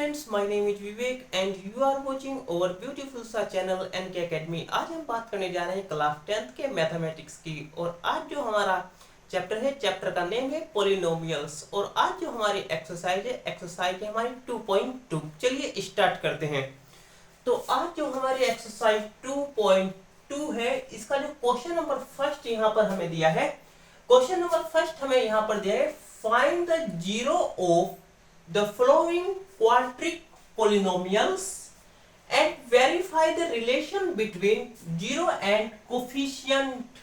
friends, my name is Vivek and you are watching our beautiful सा channel NK Academy। आज हम बात करने जा रहे हैं क्लास 10th के मैथमेटिक्स की। और आज जो हमारा चैप्टर है, चैप्टर का नेम है पॉलिनोमियल्स। और आज जो हमारी एक्सरसाइज है, एक्सरसाइज है हमारी 2.2। चलिए स्टार्ट करते हैं। तो आज जो हमारी एक्सरसाइज 2.2 है, इसका जो क्वेश्चन नंबर फर्स्ट यहाँ पर हमें दिया है, क्वेश्चन नंबर फर्स्ट हमें यहाँ पर दिया है, find the zero of the following quadratic polynomials and verify the relation between zero and coefficient।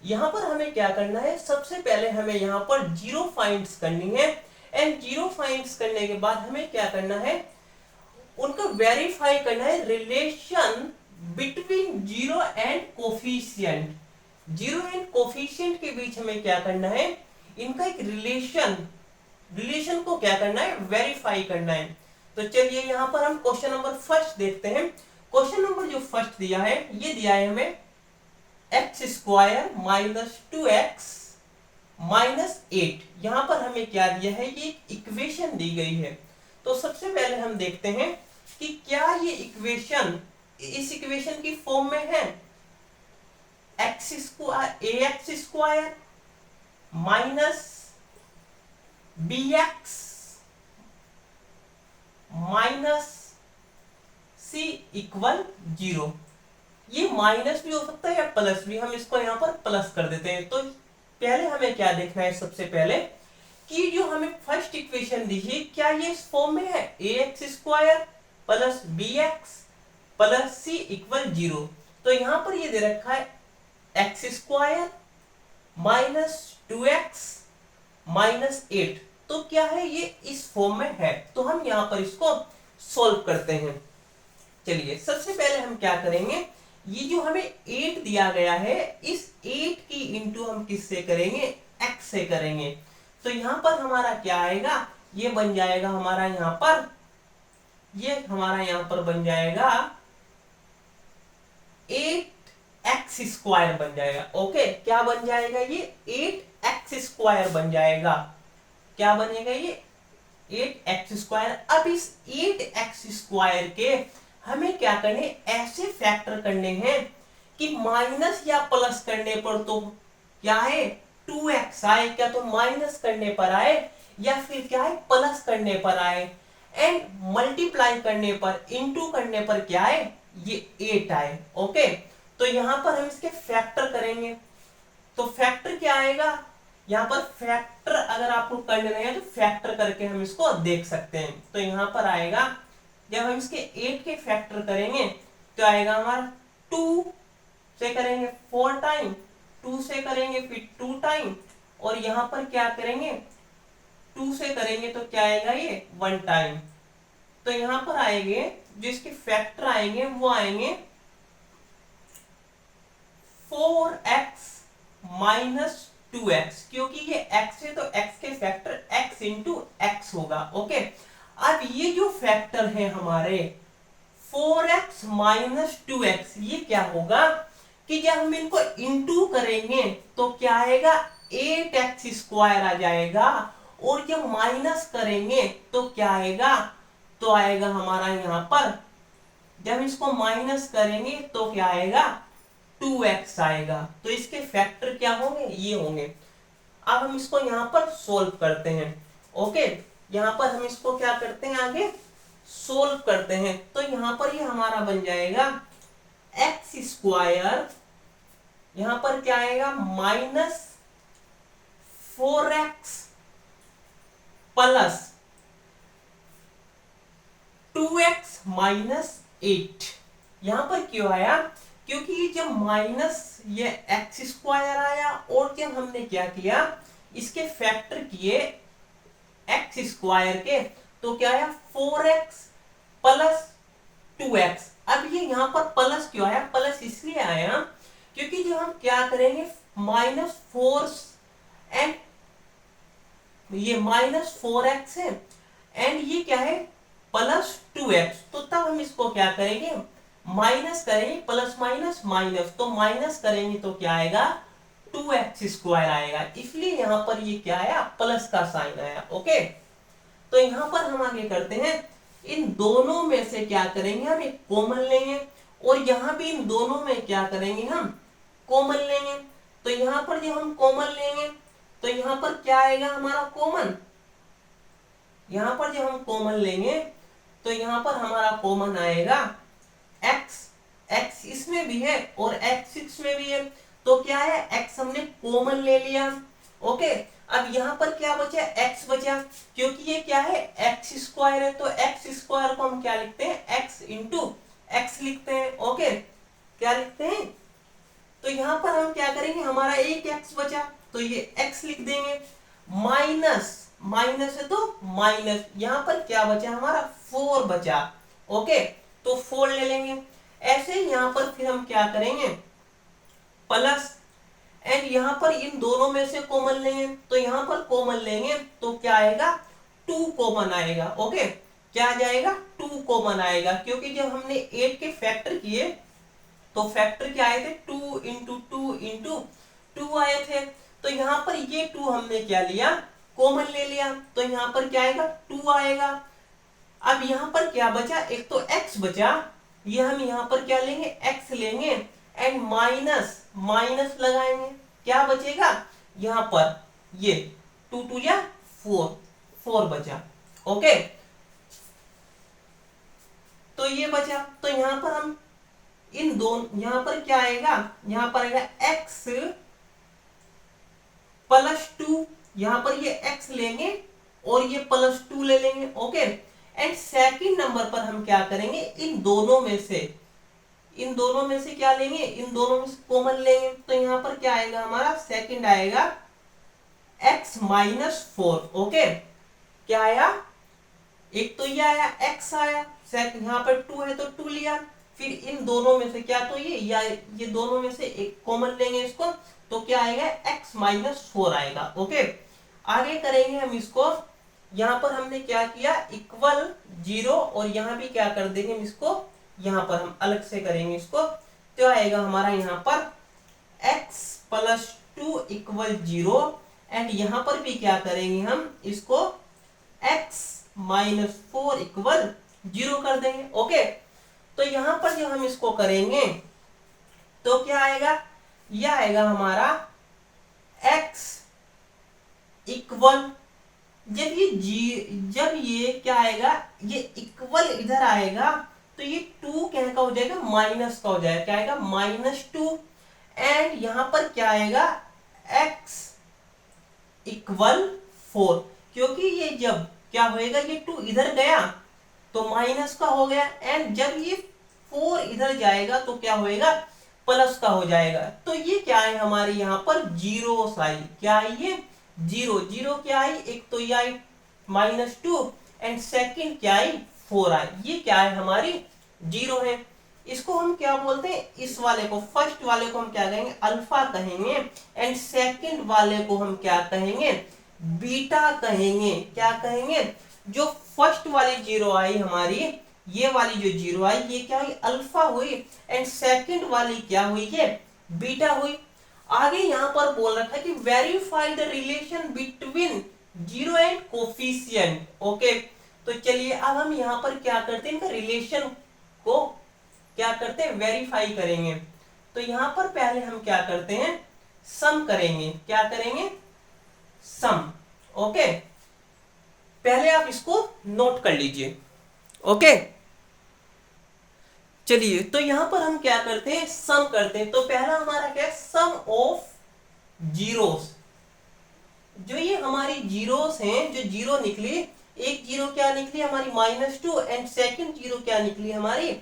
यहां पर हमें क्या करना है, सबसे पहले हमें यहां पर जीरो फाइंड्स करनी है। एंड जीरो फाइंड्स करने के बाद हमें क्या करना है, उनको वेरीफाई करना है, relation between zero and coefficient. Zero and coefficient के बीच हमें क्या करना है, इनका एक रिलेशन को क्या करना है, वेरीफाई करना है। तो चलिए यहां पर हम क्वेश्चन नंबर फर्स्ट देखते हैं। क्वेश्चन नंबर जो फर्स्ट दिया है, ये दिया है हमें x square minus 2x minus 8। यहां पर हमें क्या दिया है, ये इक्वेशन दी गई है। तो सबसे पहले हम देखते हैं कि क्या ये इक्वेशन इस इक्वेशन की फॉर्म में है। X square minus bx minus c equal 0। ये माइनस भी हो सकता है या प्लस भी, हम इसको यहां पर प्लस कर देते हैं। तो पहले हमें क्या देखना है, सबसे पहले कि जो हमें फर्स्ट इक्वेशन दी है, क्या ये इस फॉर्म में है, ax square plus bx plus c equal 0। तो यहां पर ये दे रखा है x square minus 2x minus 8। तो क्या है, ये इस फॉर्म में है। तो हम यहां पर इसको सॉल्व करते हैं। चलिए सबसे पहले हम क्या करेंगे, ये जो हमें 8 दिया गया है, इस 8 की इंटू हम किससे करेंगे, x से करेंगे। तो यहां पर हमारा क्या आएगा, ये बन जाएगा हमारा यहां पर, ये हमारा यहां पर बन जाएगा 8x स्क्वायर बन जाएगा। ओके, क्या बन जाएगा, ये 8x स्क्वायर बन जाएगा। क्या बनेगा, ये 8x स्क्वायर। अब इस 8x स्क्वायर के हमें क्या करने, ऐसे फैक्टर करने हैं कि माइनस या प्लस करने पर तो क्या है 2x आए, क्या तो माइनस करने पर आए या फिर क्या है प्लस करने पर आए, एंड मल्टीप्लाई करने पर, इनटू करने पर क्या है, ये 8 आए। ओके, तो यहां पर हम इसके फैक्टर करेंगे। तो फैक्टर क्या आएगा, यहां पर फैक्टर अगर आपको करने नहीं है तो फैक्टर करके हम इसको देख सकते हैं। तो यहां पर आएगा, जब हम इसके 8 के फैक्टर करेंगे तो आएगा हमारा 2 से करेंगे 4 टाइम, 2 से करेंगे फिर 2 टाइम, और यहां पर क्या करेंगे 2 से करेंगे तो क्या आएगा, ये 1 टाइम। तो यहां पर आएंगे, जो इसके फैक्टर आएंगे वो आएंगे 4x माइनस 2x, क्योंकि ये x है तो x के फैक्टर x इंटू x होगा। ओके, अब ये जो फैक्टर है हमारे 4x माइनस 2x, ये क्या होगा कि जब हम इनको इंटू करेंगे तो क्या आएगा, 8x स्क्वायर आ जाएगा, और जब माइनस करेंगे तो क्या आएगा, तो आएगा हमारा यहां पर, जब इसको माइनस करेंगे तो क्या आएगा, 2x आएगा। तो इसके फैक्टर क्या होंगे, ये होंगे। अब हम इसको यहां पर सोल्व करते हैं। ओके, यहां पर हम इसको क्या करते हैं, आगे सोल्व करते हैं। तो यहां पर ये हमारा बन जाएगा x स्क्वायर, यहां पर क्या आएगा minus 4x plus 2x minus 8। यहां पर क्यों आया, क्योंकि ये जब माइनस ये एक्स स्क्वायर आया, और जब हमने क्या किया, इसके फैक्टर किए एक्स स्क्वायर के, तो क्या आया 4x प्लस 2x। अब ये यहां पर प्लस क्यों आया, प्लस इसलिए आया क्योंकि जब हम क्या करेंगे माइनस 4 एंड ये माइनस 4x है, एंड ये क्या है प्लस 2x, तो तब हम इसको क्या करेंगे, माइनस करेंगे, प्लस माइनस माइनस, तो माइनस करेंगे तो क्या आएगा 2x स्क्वायर आएगा। इसलिए यहां पर ये क्या आया, प्लस का साइन आया। ओके, तो यहां पर हम आगे करते हैं, इन दोनों में से क्या करेंगे हम एक कॉमन लेंगे, और यहाँ भी इन दोनों में क्या करेंगे हम कॉमन लेंगे। तो यहाँ पर जब हम कॉमन लेंगे तो यहाँ पर क्या आएगा हमारा कॉमन, यहाँ पर जब हम कॉमन लेंगे तो यहाँ पर हमारा कॉमन आएगा x, x इसमें भी है और x इसमें भी है, तो क्या है x हमने कॉमन ले लिया। ओके, अब यहाँ पर क्या बचा, x बचा, क्योंकि ये क्या है x स्क्वायर है, तो x स्क्वायर को हम क्या लिखते हैं x इंटू x लिखते हैं। ओके, क्या लिखते हैं, तो यहाँ पर हम क्या करेंगे, हमारा एक x बचा तो ये x लिख देंगे, माइनस माइनस है तो माइनस, यहाँ पर क्या बचा हमारा 4 बचा। ओके, तो 4 ले लेंगे। ऐसे यहाँ पर फिर हम क्या करेंगे प्लस, एंड यहाँ पर इन दोनों में से कॉमन लेंगे, तो यहाँ पर कॉमन लेंगे तो क्या आएगा 2 कॉमन आएगा। ओके, क्या आ जाएगा 2 कॉमन आएगा, क्योंकि जब हमने 8 के फैक्टर किए तो फैक्टर क्या आए थे 2 इंटू 2 इंटू 2 आए थे, तो यहाँ पर ये 2 हमने क्या लिया कॉमन ले लिया, तो यहाँ पर क्या आएगा 2 आएगा। अब यहाँ पर क्या बचा, एक तो x बचा, ये हम यहाँ पर क्या लेंगे x लेंगे, एंड माइनस माइनस लगाएंगे, क्या बचेगा यहाँ पर ये 2 2 या 4, 4 बचा। ओके, तो ये बचा, तो यहाँ पर हम इन दोनों, यहाँ पर क्या आएगा, यहाँ पर आएगा x प्लस 2, यहाँ पर ये x लेंगे और ये प्लस 2 ले लेंगे। ओके, एंड सेकंड नंबर पर हम क्या करेंगे, इन दोनों में से क्या लेंगे, इन दोनों में से कॉमन लेंगे, तो यहाँ पर क्या आएगा हमारा सेकंड आएगा x माइनस 4। ओके, क्या आया, एक तो ये आया x आया, सेकंड यहाँ पर 2 है तो 2 लिया, फिर इन दोनों में से क्या, तो ये दोनों में से एक कॉमन लेंगे इसको, तो क्या आएगा x माइनस 4 आएगा। ओके, आगे करेंगे हम इसको, यहाँ पर हमने क्या किया इक्वल 0, और यहाँ भी क्या कर देंगे इसको, यहाँ पर हम अलग से करेंगे इसको, तो आएगा हमारा यहाँ पर x प्लस 2 इक्वल 0, एंड यहाँ पर भी क्या करेंगे हम इसको x माइनस 4 इक्वल 0 कर देंगे। ओके, तो यहाँ पर जब हम इसको करेंगे तो क्या आएगा, यह आएगा हमारा x इक्वल, जब ये क्या आएगा, ये इक्वल इधर आएगा तो ये 2 क्या का हो जाएगा माइनस का हो जाएगा, क्या आएगा -2, एंड यहाँ पर क्या आएगा x इक्वल 4, क्योंकि ये जब क्या होएगा, ये 2 इधर गया तो माइनस का हो गया, एंड जब ये 4 इधर जाएगा तो क्या होएगा प्लस का हो जाएगा, तो ये क्या है हमारे यहाँ पर जीरो आई, क्या आई ये 0 0 क्या आई, एक तो ये आई -2, एंड सेकंड क्या आई 4 आई, ये क्या है हमारी 0 है। इसको हम क्या बोलते हैं, इस वाले को, फर्स्ट वाले को हम क्या कहेंगे अल्फा कहेंगे, एंड सेकंड वाले को हम क्या कहेंगे बीटा कहेंगे। क्या कहेंगे, जो फर्स्ट वाली 0 आई हमारी, ये वाली जो 0 आई ये क्या हुई अल्फा हुई, एंड सेकंड वाली क्या हुई ये बीटा हुई। आगे यहाँ पर बोल रखा है कि verify the relation between 0 and coefficient. Okay, तो चलिए अब हम यहाँ पर क्या करते हैं, इनका रिलेशन को क्या करते हैं वेरीफाई करेंगे। तो यहाँ पर पहले हम क्या करते हैं सम करेंगे, क्या करेंगे सम। ओके, पहले आप इसको नोट कर लीजिए। ओके, चलिए तो यहां पर हम क्या करते हैं सम करते हैं। तो पहला हमारा क्या है सम ऑफ जीरोस, जो ये हमारी जीरोस हैं, जो 0 निकली, एक 0 क्या निकली हमारी -2, एंड सेकंड 0 क्या निकली हमारी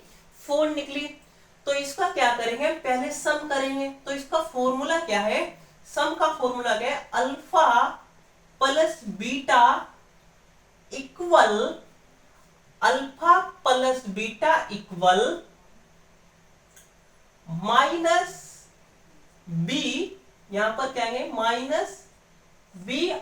4 निकली। तो इसका क्या करेंगे पहले सम करेंगे। तो इसका फॉर्मूला क्या है, सम का फॉर्मूला क्या है, alpha plus beta equal, alpha plus beta equal minus B, यहां पर क्या है -b/a।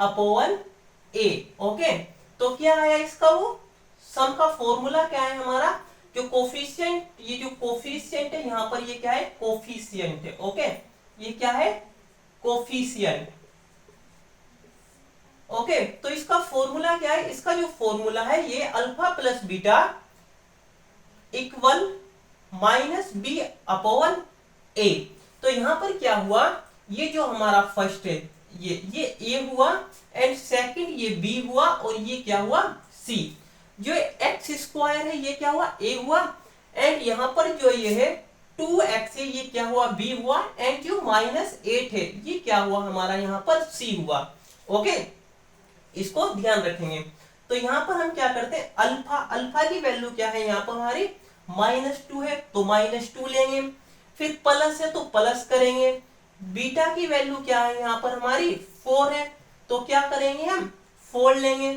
ओके, तो क्या आया इसका वो सम का फॉर्मूला क्या है हमारा, जो कोफिशिएंट, ये जो कोफिशिएंट है यहां पर ये क्या है कोफिशिएंट है। ओके, ये क्या है कोफिशिएंट। ओके, ओके, तो इसका फॉर्मूला क्या है, इसका जो फॉर्मूला है ये alpha plus beta equal minus b upon a. तो यहां पर क्या हुआ, ये जो हमारा फर्स्ट है ये ए हुआ, एंड सेकंड ये बी हुआ, और ये क्या हुआ सी। जो एक्स स्क्वायर है ये क्या हुआ ए हुआ, एंड यहां पर जो ये है 2x है ये क्या हुआ बी हुआ, एंड जो -8 है ये क्या हुआ हमारा यहाँ पर सी हुआ। ओके, इसको ध्यान रखेंगे। तो यहाँ पर हम क्या करते हैं, अल्फा, अल्फा की वैल्यू क्या है यहाँ पर हमारी -2 है तो -2 लेंगे, फिर प्लस है तो प्लस करेंगे। बीटा की वैल्यू क्या है यहाँ पर हमारी 4 है तो क्या करेंगे हम 4 लेंगे,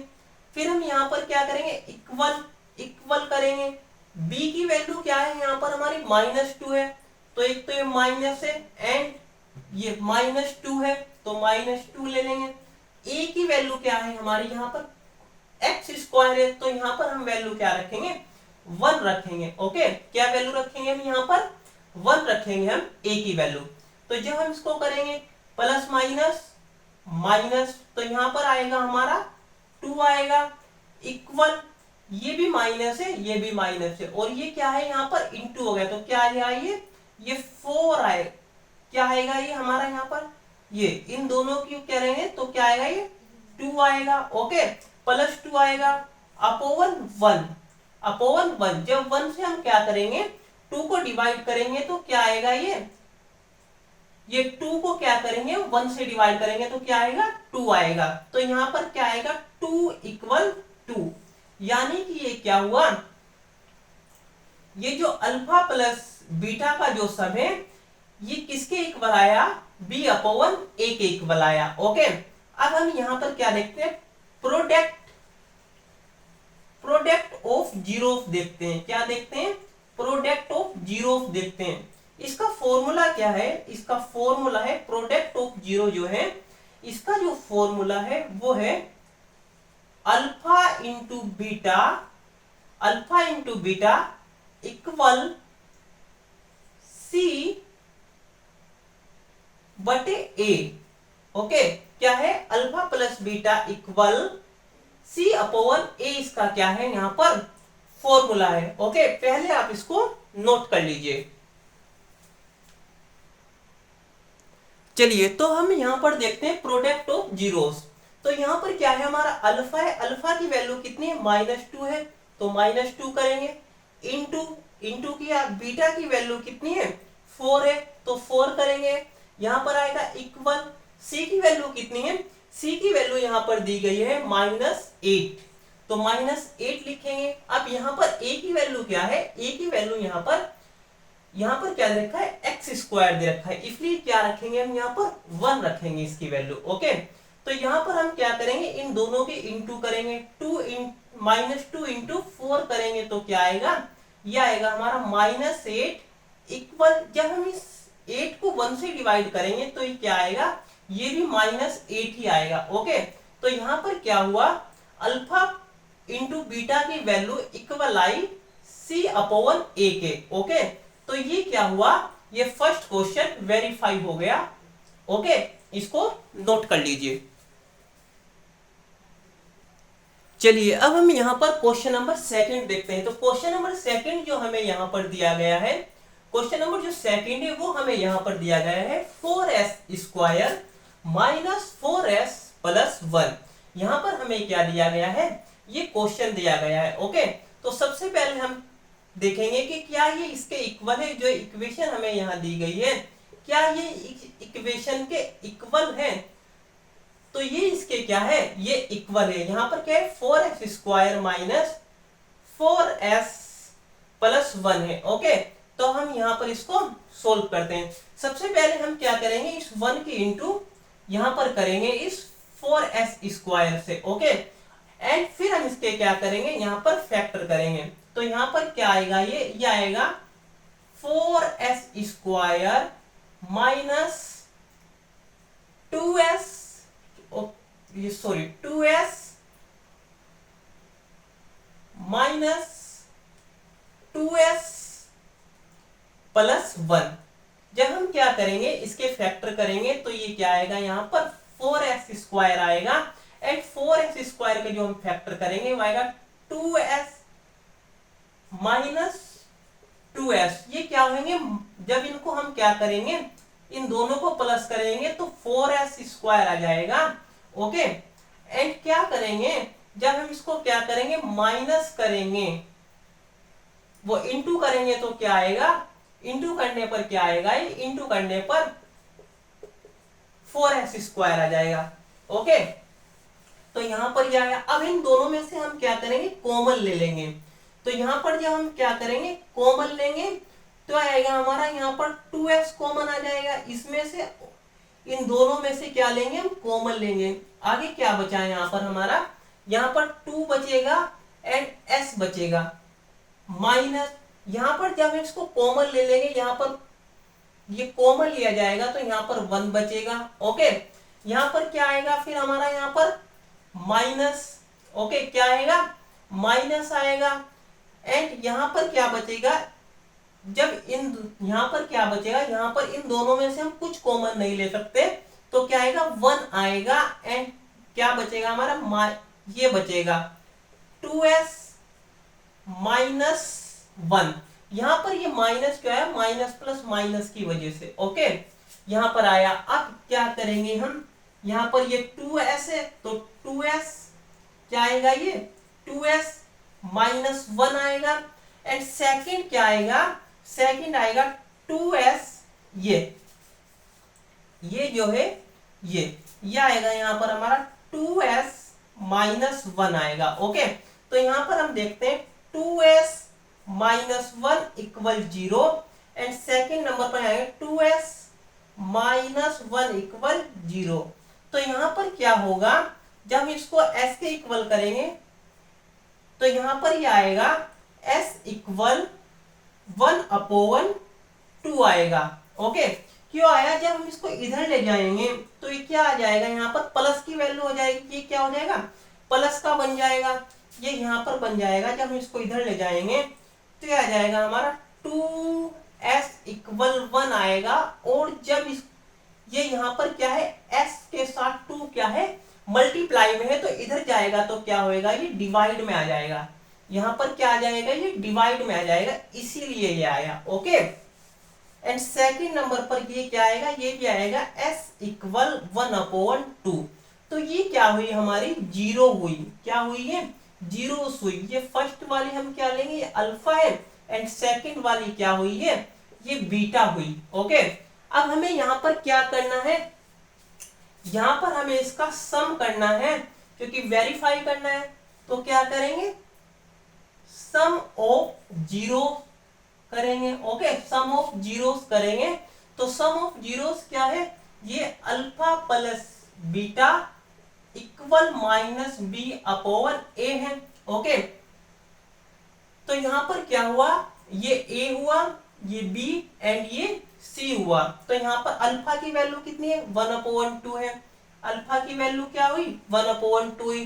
फिर हम यहाँ पर क्या करेंगे इक्वल, इक्वल करेंगे। बी की वैल्यू क्या है यहाँ पर हमारी -2 है तो एक तो ये माइनस है एंड ये -2 है तो -2 ले लेंगे। ए की वैल्यू क्या है हमारी यहाँ पर एक्स स्क्वायर है तो यहाँ पर हम वैल्यू क्या रखेंगे 1 रखेंगे। ओके, क्या वैल्यू रखेंगे हम यहाँ पर 1 रखेंगे हम ए की वैल्यू। तो जब हम इसको करेंगे प्लस माइनस माइनस तो यहाँ पर आएगा हमारा 2 आएगा, इक्वल ये भी माइनस है ये भी माइनस है, और ये क्या है यहाँ पर इंटू हो गया तो क्या आएगा ये 4 आए, क्या आएगा ये हमारा यहाँ पर ये इन दोनों की करेंगे तो क्या आएगा ये 2 आएगा। ओके, प्लस 2 आएगा अपॉन 1, अपॉन 1। जब 1 से हम क्या करेंगे 2 को डिवाइड करेंगे तो क्या आएगा ये 2 को क्या करेंगे 1 से डिवाइड करेंगे तो क्या आएगा 2 आएगा। तो यहाँ पर क्या आएगा 2 इक्वल 2, यानी कि ये क्या हुआ, ये जो अल्फा प्लस बीटा का जो सम है ये किसके इक्वल आया बी अपॉन ए के इक्वल आया। ओके, अब हम यहां पर क्या देखते हैं प्रोडक्ट, प्रोडक्ट ऑफ जीरोस देखते हैं। क्या देखते हैं प्रोडक्ट ऑफ जीरोस देखते हैं। इसका फॉर्मूला क्या है, इसका फॉर्मूला है प्रोडक्ट ऑफ जीरो जो है इसका जो फॉर्मूला है वो है alpha into beta, alpha into beta equal c बटे ए। ओके, क्या है alpha plus beta equal c upon a, इसका क्या है यहाँ पर फॉर्मूला है। ओके, पहले आप इसको नोट कर लीजिए। चलिए तो हम यहाँ पर देखते हैं प्रोडक्ट ऑफ जीरोस। तो यहाँ पर क्या है हमारा अल्फा है, अल्फा की वैल्यू कितनी है -2 है तो -2 करेंगे, इंटू इंटू किया बीटा की वैल्यू कितनी है 4 है तो 4 करेंगे, यहाँ पर आएगा इक्वल सी की वैल्यू कितनी है, सी की वैल्यू यहाँ पर दी गई है -8 तो -8 लिखेंगे। अब यहाँ पर ए की वैल्यू क्या है, ए की वैल्यू यहाँ पर क्या दे रखा है एक्स स्क्वायर दे रखा है, इसलिए क्या रखेंगे हम यहाँ पर 1 रखेंगे इसकी वैल्यू। ओके, तो यहाँ पर हम क्या करेंगे इन दोनों के इंटू करेंगे, -2 इंटू 4 करेंगे तो क्या आएगा ये आएगा हमारा -8 इक्वल, जब हम इस 8 को 1 से डिवाइड करेंगे तो ये क्या आएगा ये भी -8 ही आएगा। ओके, तो यहाँ पर क्या हुआ अल्फा इंटू बीटा की वैल्यू इक्वल आई सी अपॉन ए के। ओके, तो ये क्या हुआ ये फर्स्ट क्वेश्चन वेरीफाई हो गया। ओके, इसको नोट कर लीजिए। चलिए अब हम यहाँ पर क्वेश्चन नंबर 2 देखते हैं। तो क्वेश्चन नंबर 2 जो हमें यहाँ पर दिया गया है, क्वेश्चन नंबर जो 2 है वो हमें यहाँ पर दिया गया है 4s square minus 4s plus 1। यहाँ पर हमें क्या दिया गया है ये क्वेश्चन दिया गया है। ओके, तो सबसे पहले हम देखेंगे कि क्या ये इसके इक्वल है, जो इक्वेशन हमें यहाँ दी गई है क्या ये इक्वेशन के इक्वल है, तो ये इसके क्या है ये इक्वल है। यहाँ पर क्या है 4s square minus 4s plus 1 है। ओके, तो हम यहाँ पर इसको सोल्व करते हैं। सबसे पहले हम क्या करेंगे इस 1 की इंटू यहाँ पर करेंगे इस 4s स्क्वायर से। ओके, एंड फिर हम इसके क्या करेंगे यहाँ पर फैक्टर करेंगे, तो यहाँ पर क्या आएगा ये आएगा 4s square minus 2s, sorry 2s minus 2s plus 1। जब हम क्या करेंगे इसके फैक्टर करेंगे तो ये क्या आएगा यहाँ पर 4s स्क्वायर आएगा, एंड 4s स्क्वायर के जो हम फैक्टर करेंगे वो आएगा 2s माइनस 2s। ये क्या होंगे, जब इनको हम क्या करेंगे, इन दोनों को प्लस करेंगे तो 4s स्क्वायर आ जाएगा। ओके, एंड क्या करेंगे, जब हम इसको क्या करेंगे माइनस करेंगे, वो इंटू करेंगे तो क्या आएगा, इंटू करने पर क्या आएगा, ये इंटू करने पर 4s स्क्वायर आ जाएगा। ओके, तो यहां पर क्या आएगा, अब इन दोनों में से हम क्या करेंगे कॉमन ले लेंगे। तो यहां पर जब हम क्या करेंगे कॉमन लेंगे तो आएगा हमारा यहाँ पर 2s कॉमन आ जाएगा। इसमें से इन दोनों में से क्या लेंगे हम कॉमन लेंगे। आगे क्या बचा है यहाँ पर हमारा, यहाँ पर 2 बचेगा एंड s बचेगा माइनस, यहाँ पर जब हम इसको कॉमन ले लेंगे, यहाँ पर ये कॉमन लिया जाएगा तो यहाँ पर 1 बचेगा। ओके, यहाँ पर क्या आएगा फिर हमारा यहाँ पर माइनस। ओके, क्या आएगा माइनस आएगा एंड यहाँ पर क्या बचेगा, जब इन यहाँ पर क्या बचेगा, यहाँ पर इन दोनों में से हम कुछ कॉमन नहीं ले सकते तो क्या आएगा 1 आएगा एंड क्या बचेगा हमारा, ये बचेगा 2s माइनस 1। यहाँ पर ये माइनस क्या है, माइनस प्लस माइनस की वजह से। ओके, यहाँ पर आया। अब क्या करेंगे हम, यहाँ पर ये 2s है तो 2s क्या आएगा, ये 2s माइनस 1 आएगा एंड सेकंड क्या आएगा, सेकंड आएगा 2s, ये जो है ये आएगा यहाँ पर हमारा 2s माइनस 1 आएगा। ओके, तो यहाँ पर हम देखते हैं 2s minus 1 equal 0 and second number पर आएगा 2s माइनस 1 इक्वल 0। तो यहाँ पर क्या होगा, जब हम इसको s के इक्वल करेंगे तो यहाँ पर ये आएगा s इक्वल 1/2 आएगा। ओके, क्यों आया, जब हम इसको इधर ले जाएंगे तो ये क्या आ जाएगा, यहाँ पर प्लस की वैल्यू हो जाएगी, ये क्या हो जाएगा प्लस का बन जाएगा, ये यहाँ पर बन जाएगा। जब हम इसको इधर ले जाएंगे तो ये आ जाएगा हमारा 2s इक्वल 1 आएगा और जब इस ये यहाँ पर क्या है s के साथ 2 क्या है मल्टीप्लाई में है तो इधर जाएगा तो क्या होएगा, ये डिवाइड में आ जाएगा। यहाँ पर क्या आ जाएगा, ये डिवाइड में आ जाएगा, इसीलिए ये आया। ओके, एंड सेकंड नंबर पर ये क्या आएगा, ये भी आएगा s इक्वल 1/2। तो ये क्या हुई हमारी, जीरो हुई। क्या हुई है, जीरो हुई। ये फर्स्ट वाली हम क्या लेंगे, ये अल्फा है एंड सेकंड वाली क्या हुई है, ये बीटा हुई। ओके, अब हमें यहाँ पर क्या करना है, यहाँ पर हमें इसका सम करना है क्योंकि वेरीफाई करना है। तो क्या करेंगे, सम ऑफ जीरो करेंगे। ओके, सम ऑफ जीरोस करेंगे तो सम ऑफ जीरोस क्या है, ये alpha plus beta equal minus b/a है। ओके, तो यहां पर क्या हुआ, ये a हुआ, ये b एंड ये c हुआ। तो यहां पर अल्फा की वैल्यू कितनी है, 1/2 है। अल्फा की वैल्यू क्या हुई, 1/2 हुई,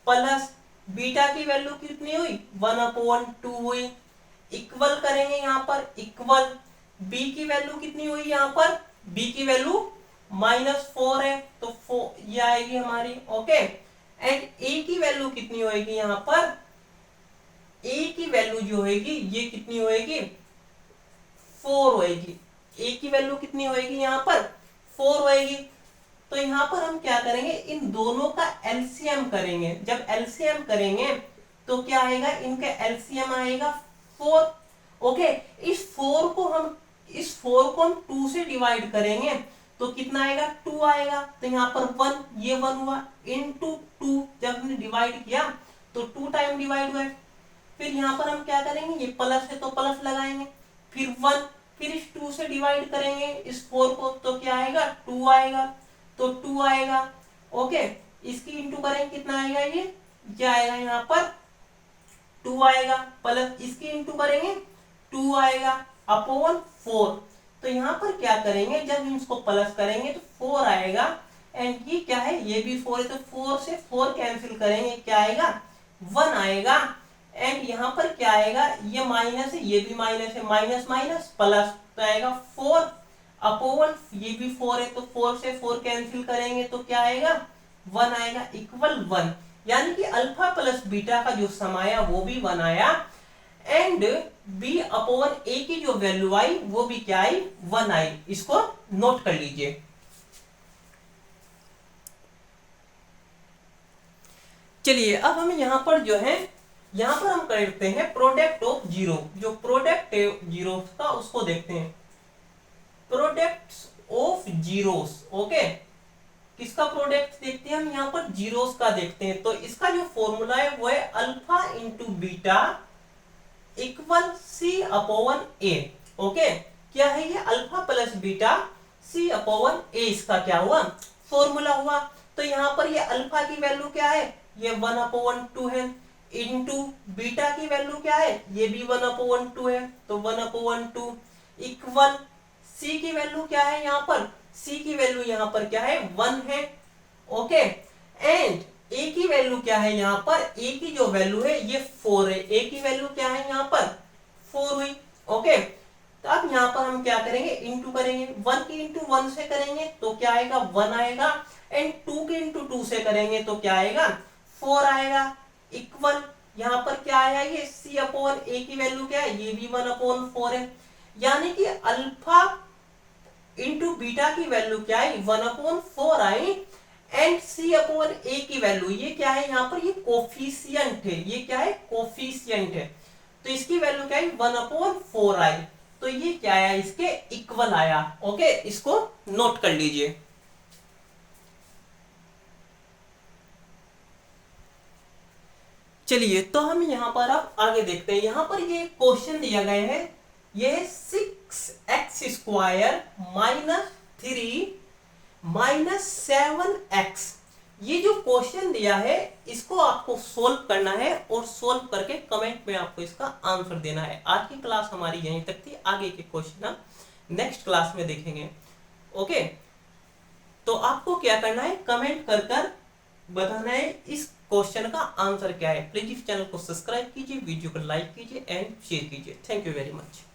प्लस बीटा की वैल्यू कितनी हुई, 1/2 हुई। इक्वल करेंगे यहाँ पर, इक्वल b की वैल्यू कितनी हुई, यहाँ पर b की वैल्यू -4 है तो 4 ये आएगी हमारी। ओके, एंड a की वैल्यू कितनी होएगी, यहाँ पर a की वैल्यू जो होएगी ये कितनी होएगी, 4 होएगी। a की वैल्यू कितनी होएगी, यहाँ पर 4 होएगी। तो यहाँ पर हम क्या करेंगे, इन दोनों का एलसीएम करेंगे। जब एलसीएम करेंगे तो क्या आएगा, इनका एलसीएम आएगा 4। ओके, इस 4 को हम 2 से डिवाइड करेंगे तो कितना आएगा, 2 आएगा। तो यहाँ पर 1, ये 1 हुआ इनटू 2। जब हमने डिवाइड किया तो 2 टाइम डिवाइड हुआ। फिर यहाँ पर हम क्या करेंगे, ये प्लस है तो प्लस लगाएंगे, फिर 1, फिर इस 2 से डिवाइड करेंगे इस 4 को तो क्या आएगा, 2 आएगा, तो 2 आएगा। ओके, इसकी इंटू करेंगे कितना आएगा, ये आएगा यहाँ पर 2 आएगा, प्लस इसकी इंटू करेंगे 2 आएगा अपॉन 4। तो यहाँ पर क्या करेंगे, जब हम इसको प्लस करेंगे तो 4 आएगा एंड ये क्या है, ये भी 4 है तो 4 से 4 कैंसिल करेंगे, क्या आएगा 1 आएगा। एंड यहाँ पर क्या आएगा, ये माइनस है, ये भी माइनस है, माइनस माइनस प्लस तो आएगा 4 अपॉन ये भी 4 है तो 4 से 4 कैंसिल करेंगे तो क्या आएगा 1 आएगा इक्वल 1, यानी कि अल्फा प्लस बीटा का जो सम आया वो भी 1 आया एंड b अपॉन a की जो वैल्यू आई वो भी क्या आई 1 आई। इसको नोट कर लीजिए। चलिए अब हम यहां पर जो है यहां पर हम करते हैं प्रोडक्ट ऑफ जीरो, जो प्रोडक्ट जीरो का उसको देखते हैं। प्रोडक्ट ऑफ जीरोस, ओके, किसका प्रोडक्ट देखते हैं हम यहाँ पर जीरोस का देखते हैं। तो इसका जो फॉर्मूला है वो है alpha into beta equal c upon a. Okay, क्या है ये alpha plus beta c upon a, इसका क्या हुआ फॉर्मूला हुआ। तो यहाँ पर ये अल्फा की वैल्यू क्या है, ये 1 अपॉन 2 है, इंटू बीटा की वैल्यू क्या है, ये भी 1 अपॉन 2 है, तो 1 अपॉन 2 इक्वल सी की वैल्यू क्या है, यहाँ पर सी की वैल्यू यहाँ पर क्या है 1 है। ओके, एंड ए की वैल्यू क्या है, यहाँ पर ए की जो वैल्यू है ये 4 है, ए की वैल्यू क्या है यहाँ पर 4 हुई। ओके, तो अब यहाँ पर हम क्या करेंगे, इंटू करेंगे, 1 की इंटू 1 से करेंगे तो क्या आएगा 1 आएगा, एंड 2 के इंटू 2 से करेंगे तो क्या आएगा 4 आएगा, इक्वल यहाँ पर क्या आया, ये सी अपॉन ए की वैल्यू क्या है, ये भी 1 अपॉन 4 है, यानी कि अल्फा इंटू बीटा की वैल्यू क्या है 1 अपॉन 4 आई, एंड सी अपॉन ए की वैल्यू ये क्या है, यहाँ पर ये कोफिशियंट है, ये क्या है कोफिशियंट है, तो इसकी वैल्यू क्या है 1 अपॉन 4 आई, तो ये क्या आया इसके इक्वल आया। ओके, इसको नोट कर लीजिए। चलिए तो हम यहाँ पर अब आगे देखते हैं। यहाँ पर ये क्वेश्चन दिया गया है, ये 6x² माइनस 3 माइनस 7x, ये जो क्वेश्चन दिया है इसको आपको सोल्व करना है और सोल्व करके कमेंट में आपको इसका आंसर देना है। आज की क्लास हमारी यहीं तक थी, आगे के क्वेश्चन हम नेक्स्ट क्लास में देखेंगे। ओके, तो आपको क्या करना है, कमेंट कर बताना है इस क्वेश्चन का आंसर क्या है। प्लीज इस चैनल को सब्सक्राइब कीजिए, वीडियो को लाइक कीजिए एंड शेयर कीजिए। Thank you very much.